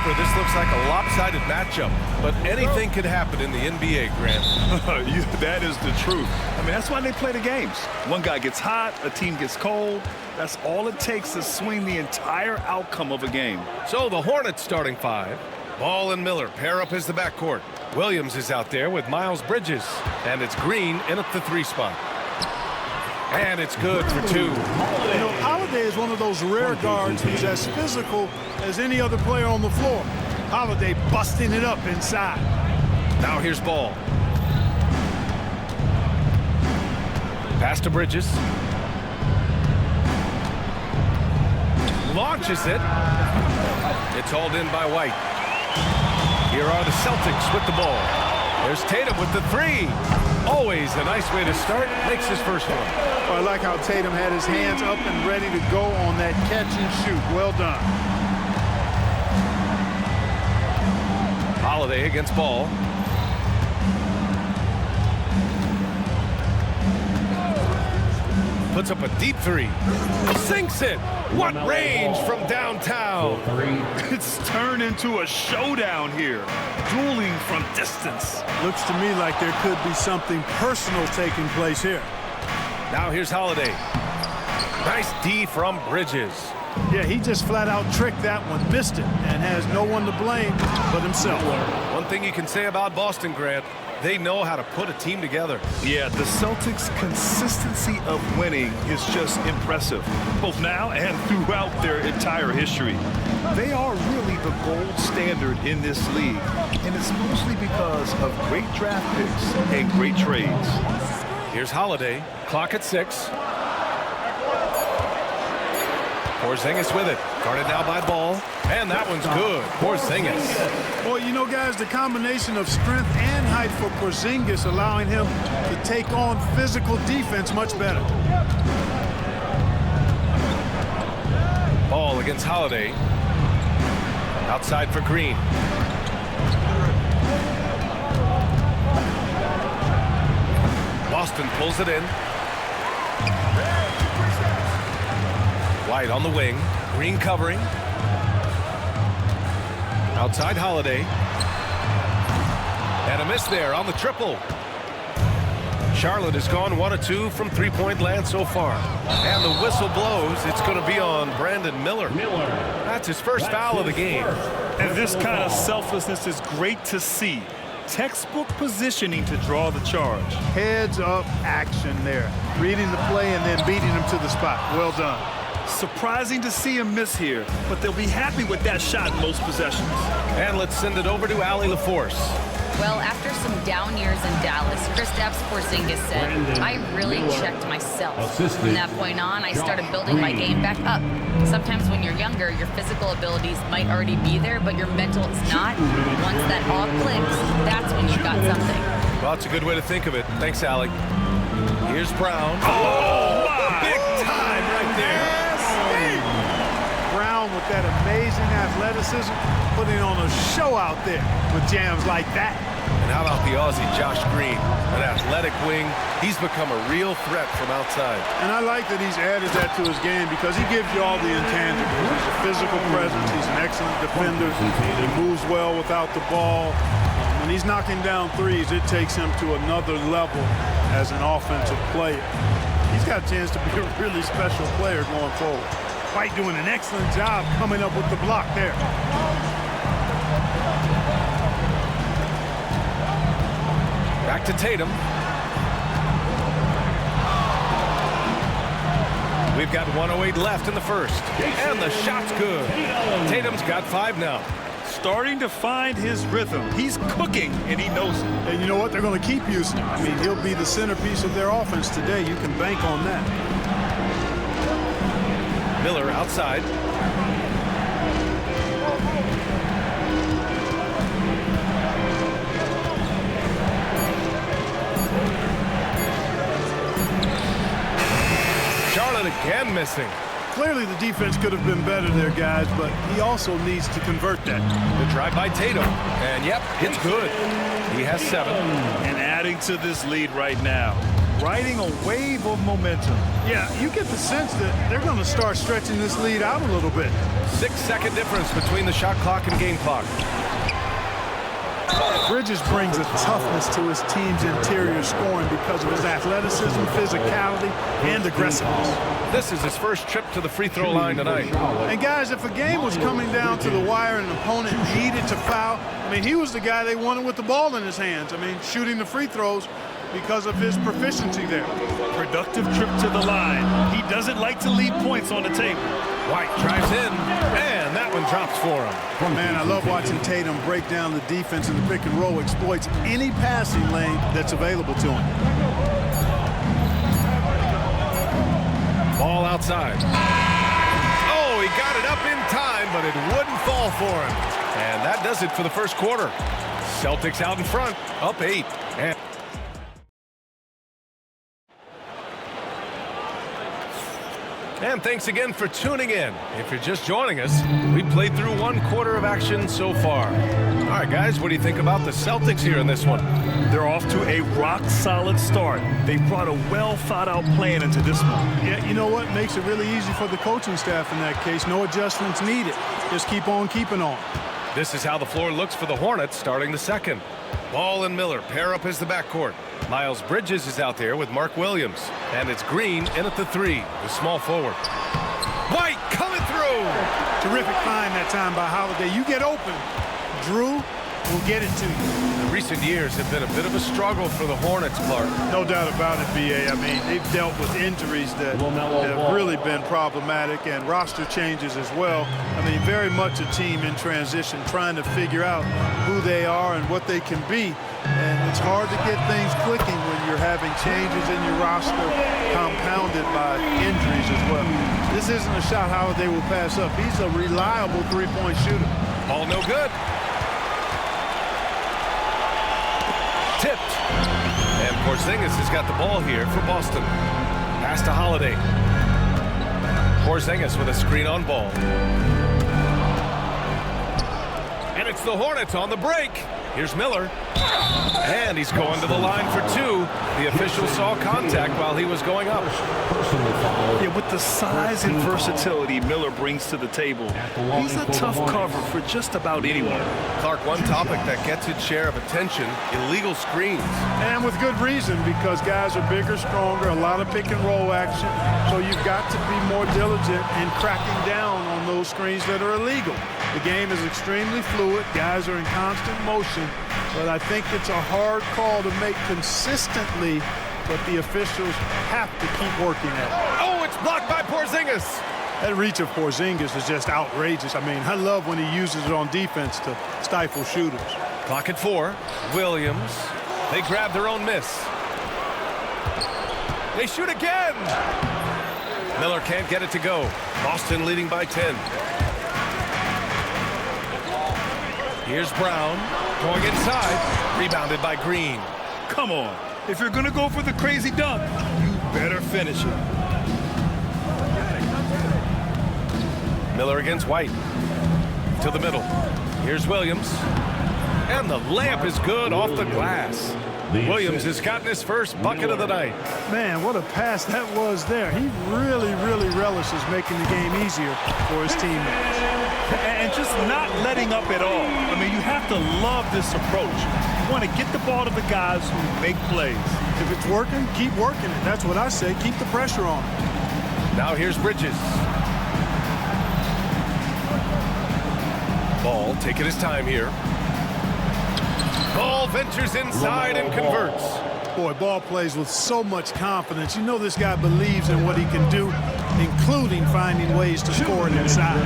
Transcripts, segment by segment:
paper, this looks like a lopsided matchup, but anything could happen in the NBA, Grant. That is the truth. I mean, that's why they play the games. One guy gets hot, a team gets cold. That's all it takes to swing the entire outcome of a game. So the Hornets starting five. Ball and Miller pair up as the backcourt. Williams is out there with Miles Bridges, and it's Green in at the 3 spot. And it's good for 2. You know, Holiday is one of those rare guards who's as physical as any other player on the floor. Holiday busting it up inside. Now here's Ball. Pass to Bridges. Launches it. It's hauled in by White. Here are the Celtics with the ball. There's Tatum with the 3. Always a nice way to start. Makes his first one. Well, I like how Tatum had his hands up and ready to go on that catch and shoot. Well done. Holiday against Ball. Puts up a deep 3. Sinks it. What range from downtown. It's turned into a showdown here. Dueling from distance. Looks to me like there could be something personal taking place here. Now here's Holiday. Nice D from Bridges. Yeah, he just flat out tricked that one, missed it, and has no one to blame but himself. One thing you can say about Boston, Grant, they know how to put a team together. Yeah, the Celtics' consistency of winning is just impressive, both now and throughout their entire history. They are really the gold standard in this league, and it's mostly because of great draft picks and great trades. Here's Holiday, clock at 6. Porzingis with it, guarded now by Ball, and that one's good. Porzingis. Well, you know, guys, the combination of strength and height for Porzingis allowing him to take on physical defense much better. Ball against Holiday. Outside for Green. Boston pulls it in. White on the wing. Green covering. Outside Holiday. And a miss there on the triple. Charlotte has gone 1 of 2 from 3-point land so far. And the whistle blows. It's going to be on Brandon Miller. That's his first foul of the game. And this kind of selflessness is great to see. Textbook positioning to draw the charge. Heads up action there. Reading the play and then beating him to the spot. Well done. Surprising to see him miss here, but they'll be happy with that shot in most possessions. And let's send it over to Allie LaForce. Well, after some down years in Dallas, Kristaps Porzingis said, I really checked myself. From that point on, I started building my game back up. Sometimes when you're younger, your physical abilities might already be there, but your mental is not. Once that all clicks, that's when you've got something. Well, that's a good way to think of it. Thanks, Allie. Here's Brown. Oh, big time right there. Brown with that amazing athleticism, putting on a show out there with jams like that. And how about the Aussie Josh Green? An athletic wing. He's become a real threat from outside. And I like that he's added that to his game because he gives you all the intangibles. He's a physical presence. He's an excellent defender. He moves well without the ball. When he's knocking down threes, it takes him to another level as an offensive player. He's got a chance to be a really special player going forward. White doing an excellent job coming up with the block there. Back to Tatum. We've got 1:08 left in the first. And the shot's good. Tatum's got 5 now. Starting to find his rhythm. He's cooking, and he knows it. And you know what? They're going to keep using him. I mean, he'll be the centerpiece of their offense today. You can bank on that. Miller outside. Charlotte again missing. clearly the defense could have been better there, guys, but he also needs to convert that. The drive by Tatum. And, yep, it's good. He has 7. And adding to this lead right now. Riding a wave of momentum. Yeah, you get the sense that they're going to start stretching this lead out a little bit. 6-second difference between the shot clock and game clock. Bridges brings a toughness to his team's interior scoring because of his athleticism, physicality, and aggressiveness. This is his first trip to the free throw line tonight. And guys, if a game was coming down to the wire and an opponent needed to foul, I mean, he was the guy they wanted with the ball in his hands. I mean, shooting the free throws because of his proficiency there. Productive trip to the line. He doesn't like to leave points on the table. White drives in, and that one drops for him. Man, I love watching Tatum break down the defense in the pick and roll, exploits any passing lane that's available to him. Ball outside. Oh, he got it up in time, but it wouldn't fall for him. And that does it for the first quarter. Celtics out in front, up 8. And thanks again for tuning in. If you're just joining us, we played through 1 quarter of action so far. All right, guys, what do you think about the Celtics here in this one? They're off to a rock-solid start. They brought a well-thought-out plan into this one. Yeah, you know what? Makes it really easy for the coaching staff in that case. No adjustments needed. Just keep on keeping on. This is how the floor looks for the Hornets starting the second. Ball and Miller pair up as the backcourt. Miles Bridges is out there with Mark Williams. And it's Green in at the 3, the small forward. White coming through! Terrific find that time by Holiday. You get open. Drew will get it to you. The recent years have been a bit of a struggle for the Hornets, Clark. No doubt about it, B.A. I mean, they've dealt with injuries that have really been problematic and roster changes as well. I mean, very much a team in transition, trying to figure out who they are and what they can be. And it's hard to get things clicking when you're having changes in your roster compounded by injuries as well. This isn't a shot Holiday will pass up. He's a reliable three-point shooter. Ball no good. Tipped. And Porzingis has got the ball here for Boston. Pass to Holiday. Porzingis with a screen on ball. And it's the Hornets on the break. Here's Miller. And he's going to the line for 2. The official saw contact while he was going up. Yeah, with the size and versatility Miller brings to the table, he's a tough cover for just about anyone. Clark, one topic that gets its share of attention, illegal screens. And with good reason, because guys are bigger, stronger, a lot of pick and roll action. So you've got to be more diligent in cracking down on those screens that are illegal. The game is extremely fluid. Guys are in constant motion. But I think it's a hard call to make consistently, but the officials have to keep working at it. Oh, it's blocked by Porzingis. That reach of Porzingis is just outrageous. I mean, I love when he uses it on defense to stifle shooters. Clock at 4. Williams. They grab their own miss. They shoot again. Miller can't get it to go. Boston leading by 10. Here's Brown going inside. Rebounded by Green. Come on. If you're going to go for the crazy dunk, you better finish it. Miller against White. To the middle. Here's Williams. And the layup is good off the glass. Williams has gotten his first bucket of the night. Man, what a pass that was there. He really, really relishes making the game easier for his teammates. And just not letting up at all. I mean, you have to love this approach. You want to get the ball to the guys who make plays. If it's working, keep working it. That's what I say. Keep the pressure on. Now here's Bridges. Ball taking his time here. Ball ventures inside and converts. Boy, Ball plays with so much confidence. You know this guy believes in what he can do, including finding ways to score it inside.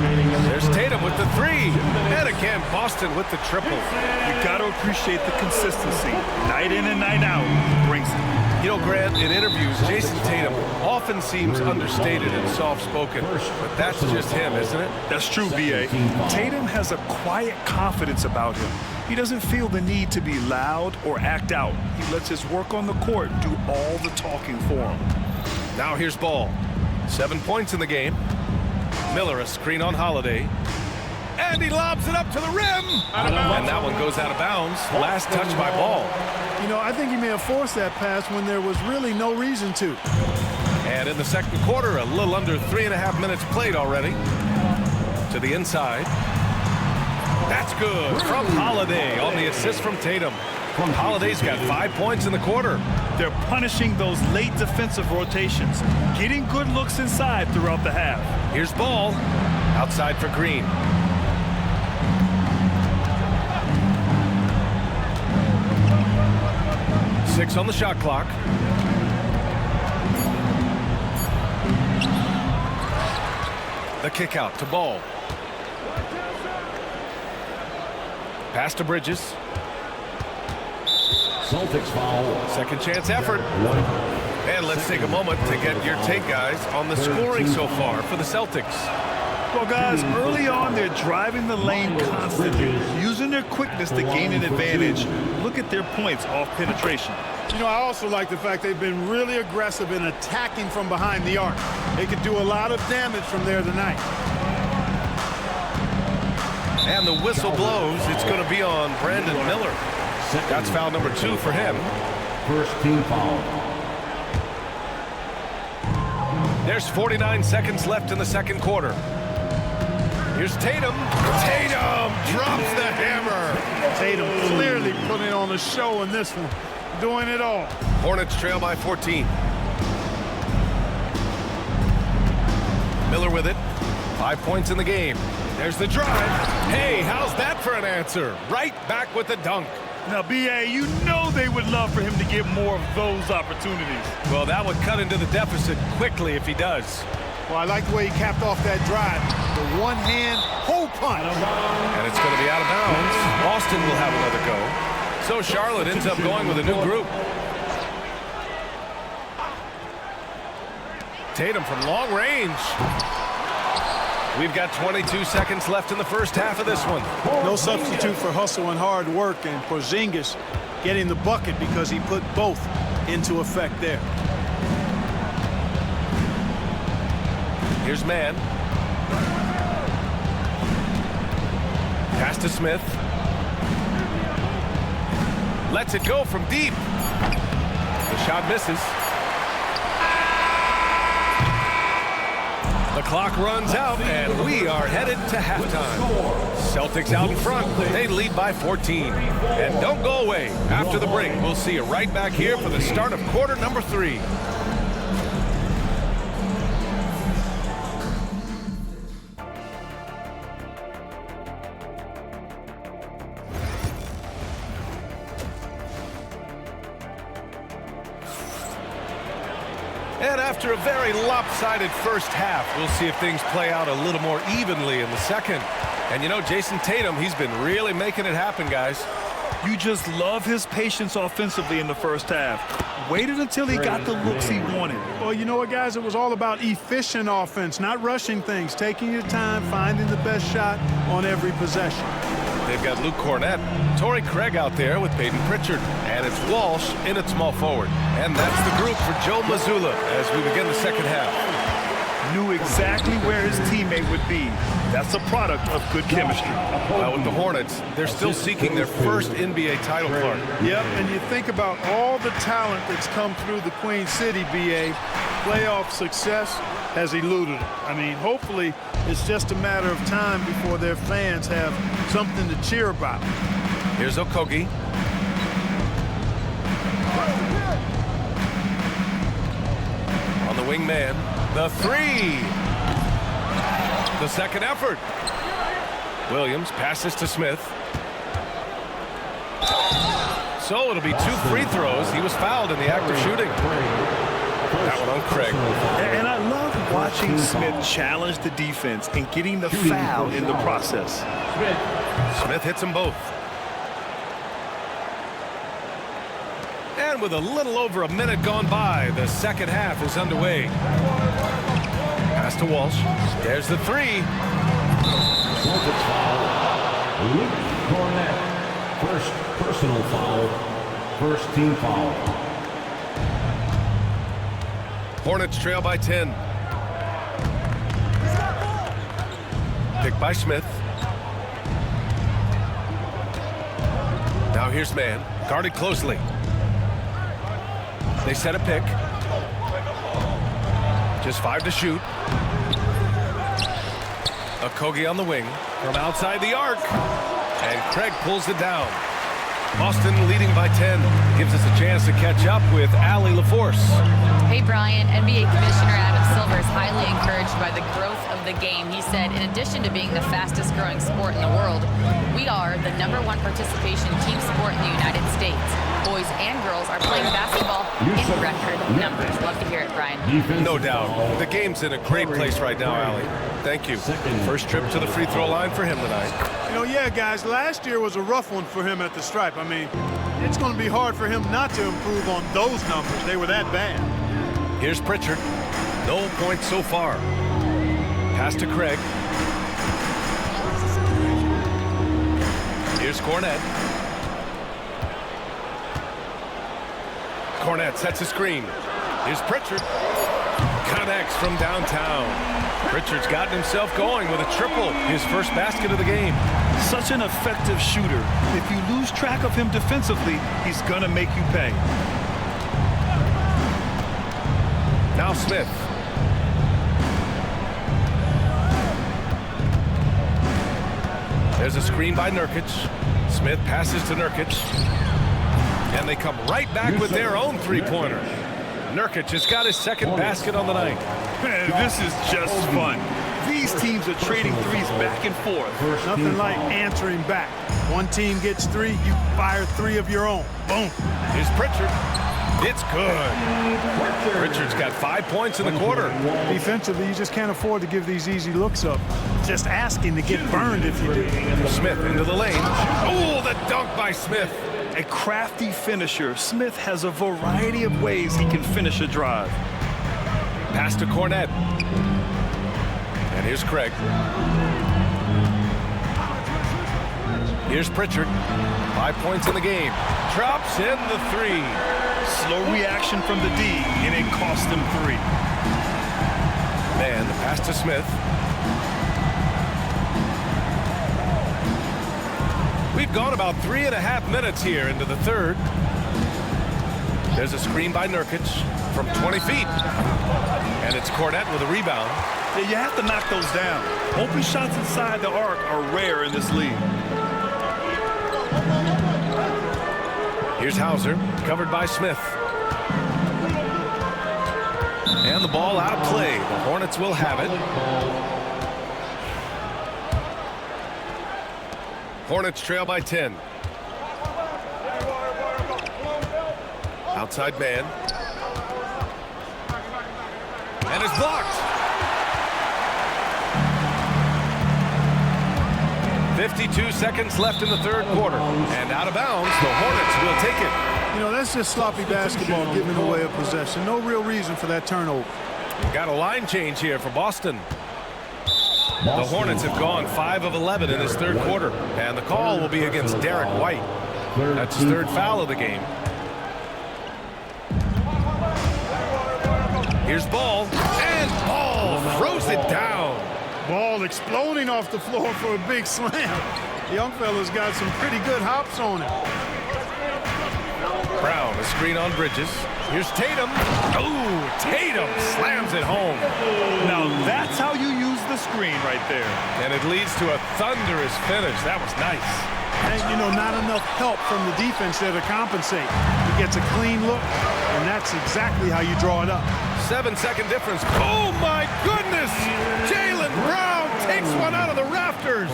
There's Tatum with the 3. And again, Boston with the triple. You got to appreciate the consistency. Night in and night out, he brings it. You know, Grant, in interviews, Jason Tatum often seems understated and soft-spoken, but that's just him, isn't it? That's true, B.A. Tatum has a quiet confidence about him. He doesn't feel the need to be loud or act out. He lets his work on the court do all the talking for him. Now here's Ball. 7 points in the game. Miller, a screen on Holiday. And he lobs it up to the rim. And that one goes out of bounds. Last touch by Ball. You know, I think he may have forced that pass when there was really no reason to. And in the second quarter, a little under 3.5 minutes played already. To the inside. That's good from Holiday on the assist from Tatum. Holiday's got 5 points in the quarter. They're punishing those late defensive rotations, getting good looks inside throughout the half. Here's Ball. Outside for Green. Six on the shot clock. The kick out to Ball. Pass to Bridges. Celtics foul. Second chance effort. And let's take a moment to get your take, guys, on the scoring so far for the Celtics. Well, guys, early on, they're driving the lane constantly, using their quickness to gain an advantage. Look at their points off penetration. You know, I also like the fact they've been really aggressive in attacking from behind the arc. They could do a lot of damage from there tonight. And the whistle blows. It's going to be on Brandon Miller. That's foul number 2 for him. First team foul. There's 49 seconds left in the second quarter. Here's Tatum. Tatum drops the hammer. Tatum clearly putting on a show in this one. Doing it all. Hornets trail by 14. Miller with it. 5 points in the game. There's the drive. Hey, how's that for an answer? Right back with the dunk. Now, B.A., you know they would love for him to get more of those opportunities. Well, that would cut into the deficit quickly if he does. Well, I like the way he capped off that drive. The one-hand hole punch. And it's going to be out of bounds. Boston will have another go. So Charlotte ends up going with a new group. Tatum from long range. We've got 22 seconds left in the first half of this one. No substitute for hustle and hard work, and Porzingis getting the bucket because he put both into effect there. Here's Mann. Pass to Smith. Lets it go from deep. The shot misses. The clock runs out, and we are headed to halftime. Celtics out in front. They lead by 14. And don't go away. After the break, we'll see you right back here for the start of quarter number 3. And after a very lopsided first half, we'll see if things play out a little more evenly in the second. And you know, Jason Tatum, he's been really making it happen, guys. You just love his patience offensively in the first half. Waited until he got the looks he wanted. Well, you know what, guys? It was all about efficient offense, not rushing things, taking your time, finding the best shot on every possession. They've got Luke Cornett, Torrey Craig out there with Peyton Pritchard, and it's Walsh in at small forward. And that's the group for Joe Mazzulla as we begin the second half. Knew exactly where his teammate would be. That's a product of good chemistry. With the Hornets, they're still seeking their first NBA title card. Yep, and you think about all the talent that's come through the Queen City, BA. Playoff success has eluded them. I mean, hopefully it's just a matter of time before their fans have something to cheer about. Here's Okogie. On the wing man, the three. The second effort. Williams passes to Smith. So it'll be 2 free throws. He was fouled in the act of shooting. That one on Craig. And I love watching Smith challenge the defense and getting the foul in the process. Smith hits them both. And with a little over a minute gone by, the second half is underway. Pass to Walsh. There's the three. Celtics foul. Luke Cornett. First personal foul. First team foul. Hornets trail by 10. Picked by Smith. Now here's man, guarded closely. They set a pick. Just 5 to shoot. Okogie on the wing from outside the arc. And Craig pulls it down. Boston leading by 10. Gives us a chance to catch up with Allie LaForce. Hey, Brian. NBA Commissioner Adam Silver is highly encouraged by the growth of the game. He said, in addition to being the fastest growing sport in the world, we are the #1 participation team sport in the United States. Boys and girls are playing basketball in record numbers. Love to hear it, Brian. No doubt. The game's in a great place right now, Allie. Thank you. First trip to the free throw line for him tonight. You know, yeah, guys, last year was a rough one for him at the stripe. I mean, it's going to be hard for him not to improve on those numbers. They were that bad. Here's Pritchard. No points so far. Pass to Craig. Here's Cornette. Cornette sets a screen. Here's Pritchard. Connects from downtown. Pritchard's gotten himself going with a triple. His first basket of the game. Such an effective shooter. If you lose track of him defensively, he's gonna make you pay. Now Smith. There's a screen by Nurkic. Smith passes to Nurkic. And they come right back with their own three-pointer. Nurkic has got his second basket on the night. Man, this is just fun. These teams are trading threes back and forth. Nothing like answering back. One team gets 3, you fire 3 of your own. Boom. Here's Pritchard. It's good. Pritchard's got 5 points in the quarter. Defensively, you just can't afford to give these easy looks up. Just asking to get burned if you do. Smith into the lane. Oh, the dunk by Smith. A crafty finisher, Smith has a variety of ways he can finish a drive. Pass to Cornette. And here's Craig. Here's Pritchard. 5 points in the game. Drops in the 3. Slow reaction from the D, and it cost him 3. Man, the pass to Smith. We've gone about 3.5 minutes here into the third. There's a screen by Nurkic from 20 feet. And it's Cornette with a rebound. Yeah, you have to knock those down. Open shots inside the arc are rare in this league. Here's Hauser, covered by Smith. And the ball out of play. The Hornets will have it. Hornets trail by 10. Outside man. And it's blocked. 52 seconds left in the third quarter. And out of bounds, the Hornets will take it. You know, that's just sloppy basketball giving away a possession. No real reason for that turnover. Got a line change here for Boston. The Hornets have gone 5 of 11 in this third quarter. And the call will be against Derek White. That's his third foul of the game. Here's Ball. And Ball throws it down. Ball exploding off the floor for a big slam. The young fella's got some pretty good hops on it. Brown, a screen on Bridges. Here's Tatum. Oh, Tatum slams it home. Now that's how you use the screen right there. And it leads to a thunderous finish. That was nice. And, you know, not enough help from the defense there to compensate. He gets a clean look, and that's exactly how you draw it up. 7-second difference. Oh, my goodness! Jaylen Brown takes one out of the rafters.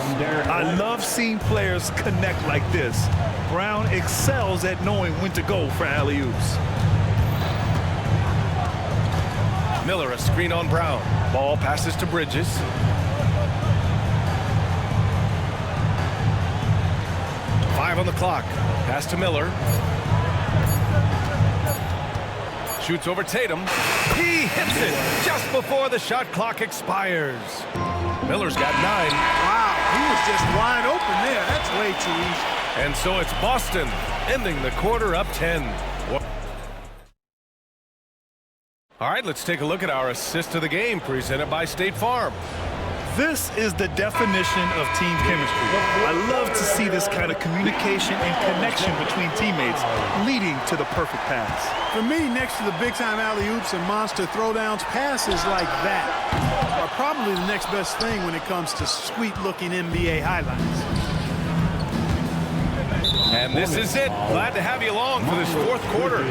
I love seeing players connect like this. Brown excels at knowing when to go for alley-oops. Miller, a screen on Brown. Ball passes to Bridges. Five on the clock. Pass to Miller. Shoots over Tatum. He hits it just before the shot clock expires. Miller's got 9. Wow, he was just wide open there. That's way too easy. And so it's Boston ending the quarter up 10. All right, let's take a look at our assist of the game presented by State Farm. This is the definition of team chemistry. I love to see this kind of communication and connection between teammates leading to the perfect pass. For me, next to the big-time alley-oops and monster throwdowns, passes like that are probably the next best thing when it comes to sweet-looking NBA highlights. And this is it. Glad to have you along for this fourth quarter.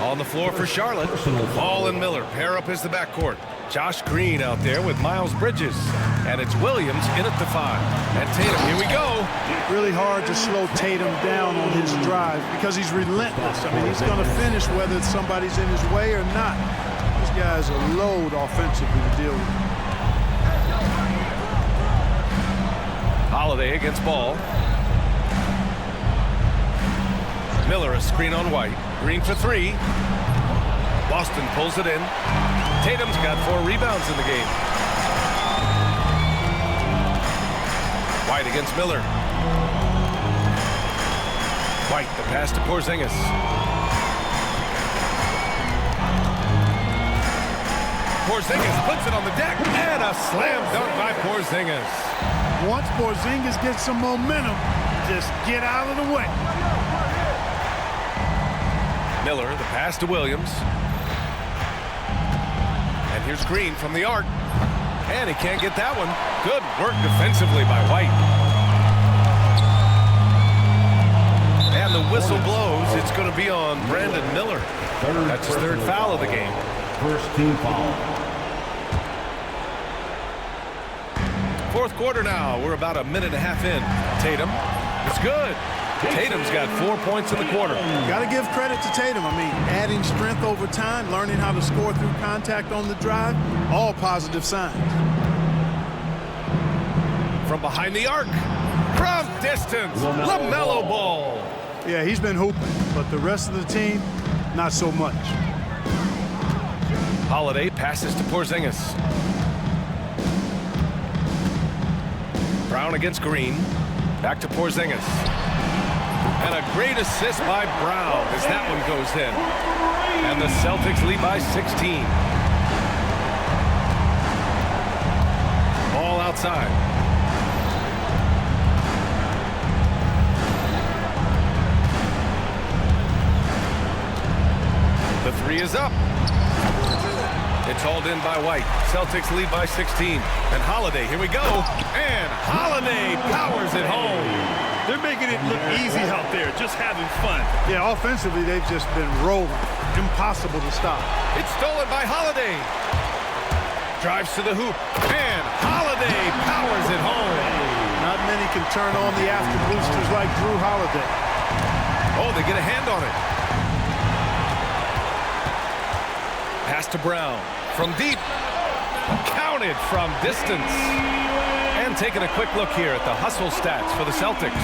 On the floor for Charlotte, Ball and Miller pair up as the backcourt. Josh Green out there with Miles Bridges. And it's Williams in at the 5. And Tatum, here we go. Really hard to slow Tatum down on his drive because he's relentless. I mean, he's going to finish whether somebody's in his way or not. This guy's a load offensively to deal with. Holiday against Ball. Miller a screen on White. Green for 3. Boston pulls it in. Tatum's got 4 rebounds in the game. White against Miller. White, the pass to Porzingis. Porzingis puts it on the deck, and a slam dunk by Porzingis. Once Porzingis gets some momentum, just get out of the way. Miller, the pass to Williams. And here's Green from the arc. And he can't get that one. Good work defensively by White. And the whistle blows. It's going to be on Brandon Miller. That's his 3rd foul of the game. First team foul. 4th quarter now. We're about a minute and a half in. Tatum, it's good. Tatum's got 4 points in the quarter. Got to give credit to Tatum. I mean, adding strength over time, learning how to score through contact on the drive, all positive signs. From behind the arc, from distance, LaMelo Ball. Yeah, he's been hooping, but the rest of the team, not so much. Holiday passes to Porzingis. Brown against Green. Back to Porzingis. And a great assist by Brown as that one goes in. And the Celtics lead by 16. Ball outside. The 3 is up. It's hauled in by White. Celtics lead by 16. And Holiday, here we go. And Holiday powers it home. They're making it look easy out there, just having fun. Yeah, offensively, they've just been rolling. Impossible to stop. It's stolen by Holiday. Drives to the hoop. And Holiday powers it home. Not many can turn on the after boosters like Drew Holiday. Oh, they get a hand on it. Pass to Brown. From deep. Counted from distance. And taking a quick look here at the hustle stats for the Celtics.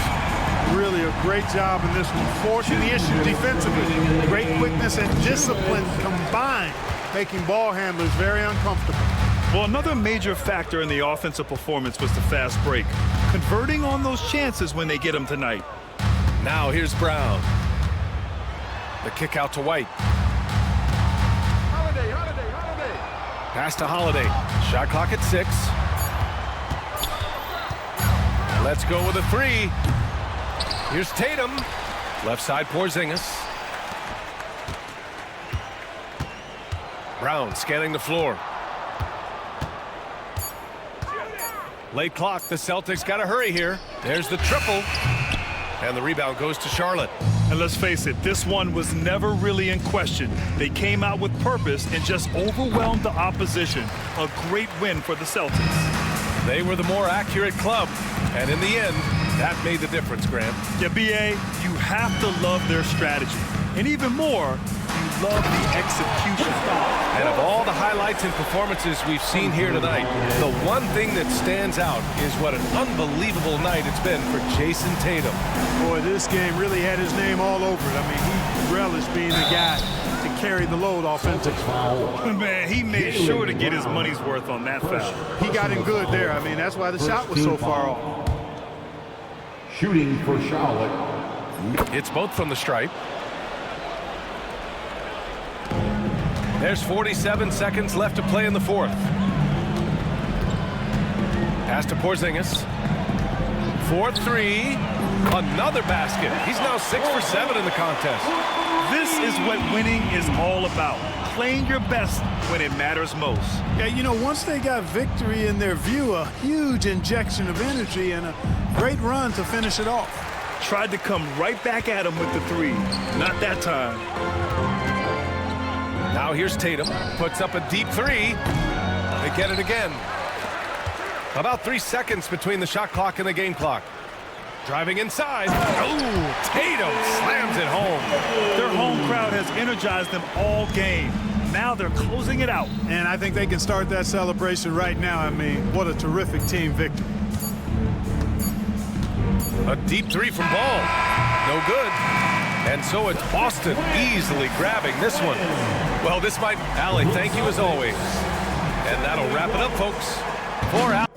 Really a great job in this one, forcing the issue defensively. Great quickness and discipline combined, making ball handlers very uncomfortable. Well, another major factor in the offensive performance was the fast break. Converting on those chances when they get them tonight. Now here's Brown. The kick out to White. Holiday. Pass to Holiday. Shot clock at 6. Let's go with a 3. Here's Tatum. Left side Porzingis. Brown scanning the floor. Late clock. The Celtics got to hurry here. There's the triple. And the rebound goes to Charlotte. And let's face it, this one was never really in question. They came out with purpose and just overwhelmed the opposition. A great win for the Celtics. They were the more accurate club. And in the end, that made the difference, Grant. Yeah, B.A., you have to love their strategy. And even more, you love the execution. And of all the highlights and performances we've seen here tonight, the one thing that stands out is what an unbelievable night it's been for Jason Tatum. Boy, this game really had his name all over it. I mean, he relished being the guy to carry the load offensively. Man, he made sure to get his money's worth on that foul. He got him good there. I mean, that's why the shot was so far off. Shooting for Charlotte. It's both from the stripe. There's 47 seconds left to play in the fourth. Pass to Porzingis. 4-3. Another basket. He's now 6 for 7 in the contest. This is what winning is all about. Playing your best when it matters most. Yeah, you know, once they got victory in their view, a huge injection of energy and a great run to finish it off. Tried to come right back at him with the three. Not that time. Now here's Tatum. Puts up a deep three. They get it again. About 3 seconds between the shot clock and the game clock. Driving inside. Oh, Tatum slams it home. Their home crowd has energized them all game. Now they're closing it out. And I think they can start that celebration right now. I mean, what a terrific team victory. A deep three from Ball. No good. And so it's Boston easily grabbing this one. Well, this might... Allie, thank you as always. And that'll wrap it up, folks. For Allie.